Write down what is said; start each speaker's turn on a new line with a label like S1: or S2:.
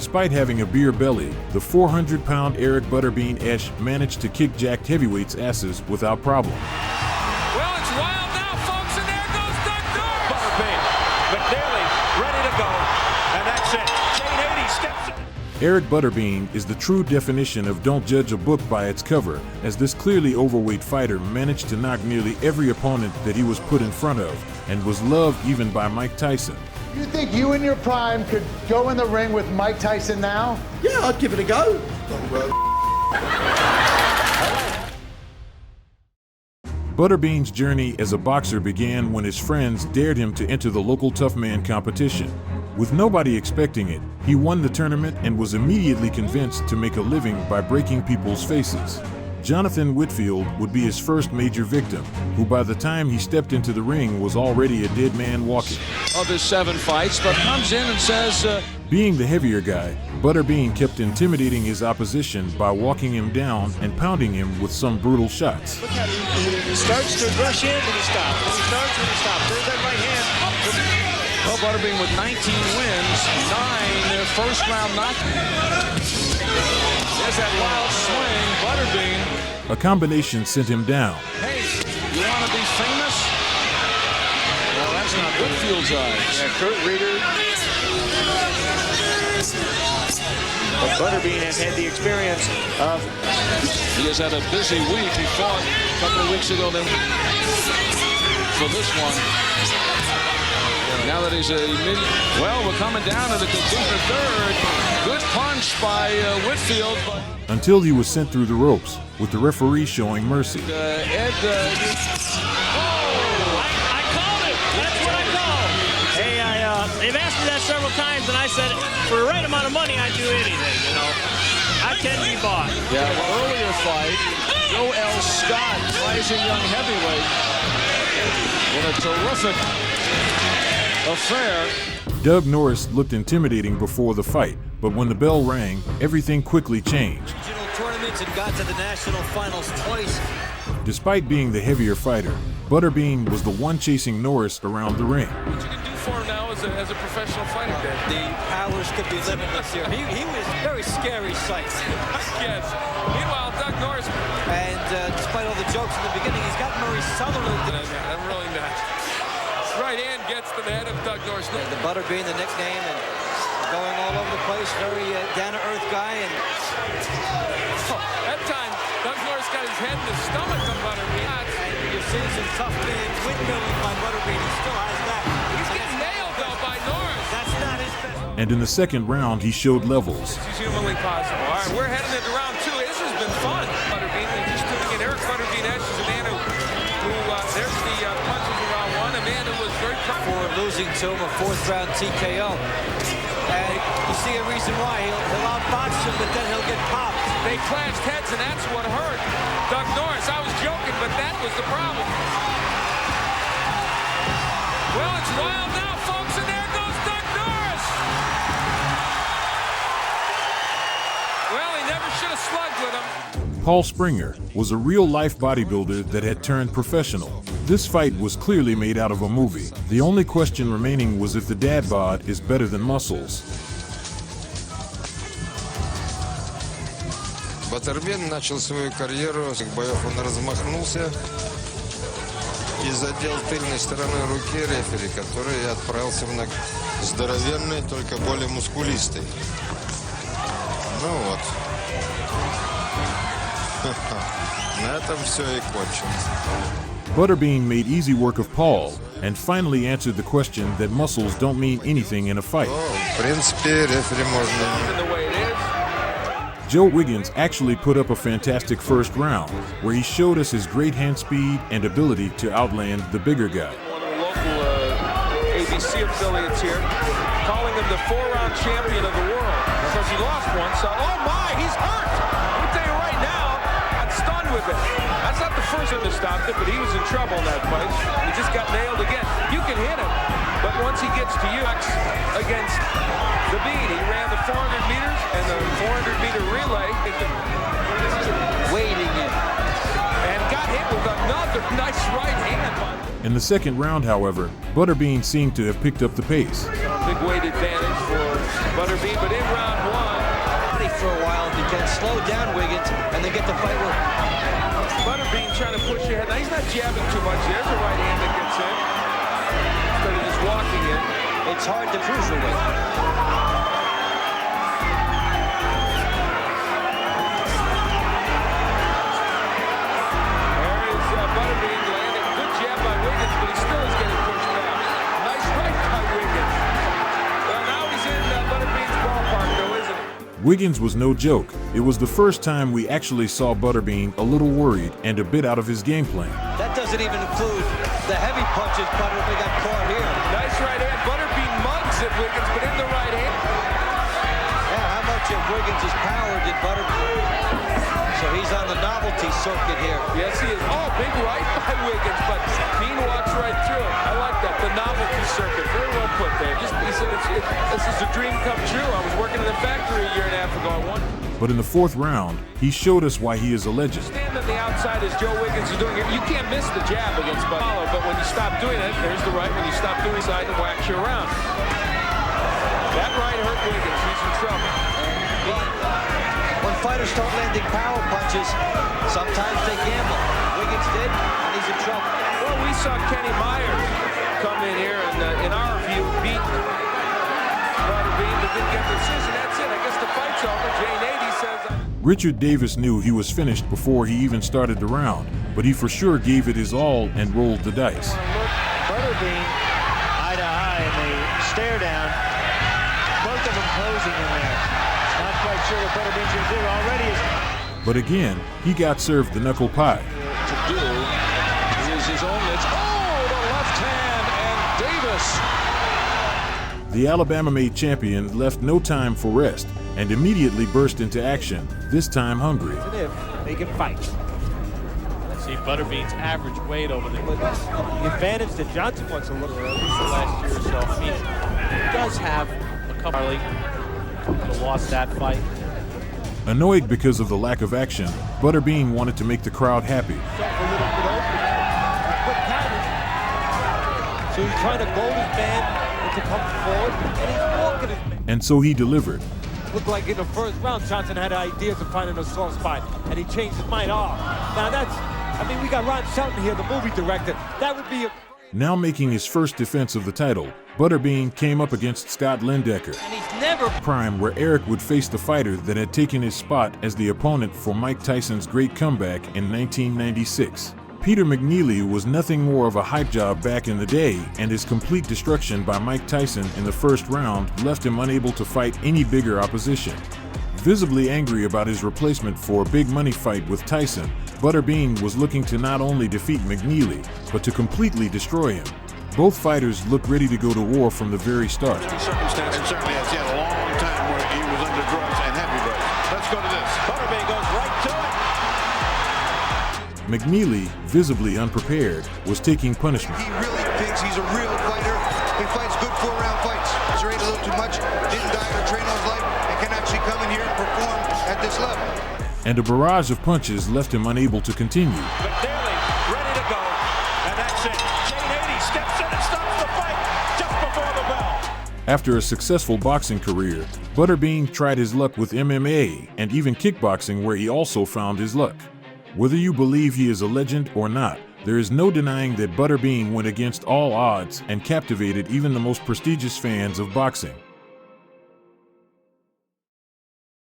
S1: Despite having a beer belly, the 400-pound Eric Butterbean Esch managed to kick jacked heavyweights' asses without problem.
S2: Well, it's wild now, folks, and there goes Doug Norris. Butterbean, McNeely, ready to go, and that's it. Jane 80 steps in.
S1: Eric Butterbean is the true definition of don't judge a book by its cover, as this clearly overweight fighter managed to knock nearly every opponent that he was put in front of, and was loved even by Mike Tyson.
S3: You think you in your prime could go in the ring with Mike Tyson now?
S4: Yeah, I'd give it a go.
S1: Butterbean's journey as a boxer began when his friends dared him to enter the local toughman competition. With nobody expecting it, he won the tournament and was immediately convinced to make a living by breaking people's faces. Jonathan Whitfield would be his first major victim, who by the time he stepped into the ring was already a dead man walking.
S2: Of his 7 fights, but comes in and says...
S1: Being the heavier guy, Butterbean kept intimidating his opposition by walking him down and pounding him with some brutal shots.
S5: Look at him. He starts to rush in and he stops. And he starts and he stops. There's that right hand.
S2: Well, Butterbean with 19 wins, 9 first round knockouts. There's that wild swing, Butterbean.
S1: A combination sent him down.
S2: Hey, you want to be famous? Well, that's not Whitfield's eyes.
S5: Yeah, Kurt Reeder. But Butterbean has had the experience of...
S2: He has had a busy week. He fought a couple of weeks ago then for this one. Now that he's well, we're coming down to the conclusion of third. Good punch by Whitfield.
S1: Until he was sent through the ropes, with the referee showing mercy.
S2: Ed,
S6: I called it. That's what I called. Hey, they've asked me that several times, and I said, for the right amount of money, I'd do anything, you know. I can be bought.
S2: Yeah, well, earlier fight, Joe L. Scott, rising young heavyweight, in a terrific affair.
S1: Doug Norris looked intimidating before the fight, but when the bell rang, everything quickly changed.
S7: Regional tournaments and got to the national finals twice.
S1: Despite being the heavier fighter, Butterbean was the one chasing Norris around the ring.
S2: What you can do for him now as a professional fighter, Ben?
S7: The powers could be limitless here. He was a very scary sight.
S2: Yes. Meanwhile, Doug Norris.
S7: And despite all the jokes in the beginning, he's got Murray Sutherland.
S2: I'm really not. Right hand gets to the head of Doug Norris.
S7: The Butterbean, the nickname, and going all over the place. Very down-to-earth guy. And
S2: that time, Doug Norris got his head in the stomach of Butterbean.
S7: And you've seen some tough man windmilling by Butterbean. He still has that.
S2: He's getting nailed, though, by Norris.
S7: That's not his best.
S1: And in the second round, he showed levels.
S2: It's humanly possible. All right, we're heading into round 2. This has been fun. Butterbean, and just tuning in. Eric Butterbean Esch is a man who there's the punches in round 1. A man who was very proud
S7: for losing to him a 4th round TKO. And you see a reason why. He'll outbox him, but then he'll get popped.
S2: They clashed heads, and that's what hurt Doug Norris. I was joking, but that was the problem. Well, it's wild now, folks, and there goes Doug Norris. Well, he never should have slugged with him.
S1: Paul Springer was a real-life bodybuilder that had turned professional. This fight was clearly made out of a movie. The only question remaining was if the dad bod is better than muscles.
S8: Butterbean начал свою карьеру с боев, он размахнулся и задел тыльной стороной руки рефери, который отправился в ногу. Здоровенный, только более мускулистый. Ну вот. На этом все и кончилось.
S1: Butterbean made easy work of Paul and finally answered the question that muscles don't mean anything in a fight.
S8: В принципе, рефери можно...
S1: Joe Wiggins actually put up a fantastic first round, where he showed us his great hand speed and ability to outland the bigger guy.
S2: One of the local ABC affiliates here, calling him the 4-round champion of the world because he lost one. So, oh my, he's hurt! Let me tell you right now, I'm stunned with it. That's not the first one that stopped it, but he was in trouble in that fight. He just got nailed again. You can hit him, but once he gets to you against the beat, he ran the 400 meters and the 400-meter relay,
S7: Waiting in.
S2: and got hit with another nice right hand.
S1: In the second round, however, Butterbean seemed to have picked up the pace.
S2: Big weight advantage for Butterbean, but in round one.
S7: For a while, if he can slow down Wiggins and then get the fight with
S2: Butterbean trying to push ahead. Now he's not jabbing too much. There's a right hand that gets in. Instead of just walking in.
S7: It's hard to cruiserweight.
S2: There is Butterbean landing. Good jab by Wiggins, but he still is getting pushed back. Nice right by Wiggins. Well, now he's in Butterbean's ballpark, though, isn't he?
S1: Wiggins was no joke. It was the first time we actually saw Butterbean a little worried and a bit out of his game plan.
S7: That doesn't even include the heavy punches Butterbean got caught here.
S2: Nice right hand. Butterbean mugs at Wiggins, but in the right hand.
S7: Yeah, how much of Wiggins' power did Butterbean? So he's on the novelty circuit here.
S2: Yes, he is. Oh, big right by Wiggins, but Bean walks right through it. I like that. The novelty circuit. Very well put there. He said this is a dream come true. I was working in the factory a year and a half ago. I won.
S1: But in the fourth round, he showed us why he is a legend.
S2: Stand on the outside as Joe Wiggins is doing it. You can't miss the jab against Butler, but when you stop doing it, there's the right. When you stop doing side and whacks you around. That right hurt Wiggins. He's in trouble.
S7: When fighters start landing power punches, sometimes they gamble. Wiggins did, and he's in trouble.
S2: Well, we saw Kenny Myers come in here and, in our view, beat Butterbean, but didn't get the decision. That's it. I guess the fight's over. Jane 80 says...
S1: Richard Davis knew he was finished before he even started the round, but he for sure gave it his all and rolled the dice.
S5: Butterbean eye to eye, and they stare down. Both of them closing in there. Not quite sure what Butterbean's going to do. Already is...
S1: But again, he got served the knuckle pie.
S2: To do is his own... Oh, the left hand, and Davis...
S1: The Alabama-made champion left no time for rest and immediately burst into action, this time hungry.
S5: They can fight.
S6: See Butterbean's average weight over there.
S5: The advantage that Johnson wants to look at least the last year or so.
S6: I mean, he does have a couple early to lost that fight.
S1: Annoyed because of the lack of action, Butterbean wanted to make the crowd happy.
S5: So he's trying to goad his man to come forward, and he's walking his man.
S1: And so he delivered.
S5: Looked like in the first round, Johnson had ideas of finding a soft spot, and he changed his mind. Now that's, I mean, we got Ron Shelton here, the movie director. That would be a...
S1: Now making his first defense of the title, Butterbean came up against Scott Lindecker.
S5: And he's never...
S1: Prime, where Eric would face the fighter that had taken his spot as the opponent for Mike Tyson's great comeback in 1996. Peter McNeely was nothing more of a hype job back in the day, and his complete destruction by Mike Tyson in the first round left him unable to fight any bigger opposition. Visibly angry about his replacement for a big money fight with Tyson, Butterbean was looking to not only defeat McNeely, but to completely destroy him. Both fighters looked ready to go to war from the very start.
S4: Circumstances certainly has had a long time where he was under drugs and heavy drugs. Let's go to this.
S5: Butterbean goes right to it.
S1: McNeely, visibly unprepared, was taking punishment.
S9: He really thinks he's a real fighter. He fights good 4-round fights. He's ate a little too much, didn't diet or train all his life, and can actually come in here and perform at this level.
S1: And a barrage of punches left him unable to continue.
S5: McNeely ready to go, and that's it. Jane 80 steps in and stops the fight just before the bell.
S1: After a successful boxing career, Butterbean tried his luck with MMA and even kickboxing, where he also found his luck. Whether you believe he is a legend or not, there is no denying that Butterbean went against all odds and captivated even the most prestigious fans of boxing.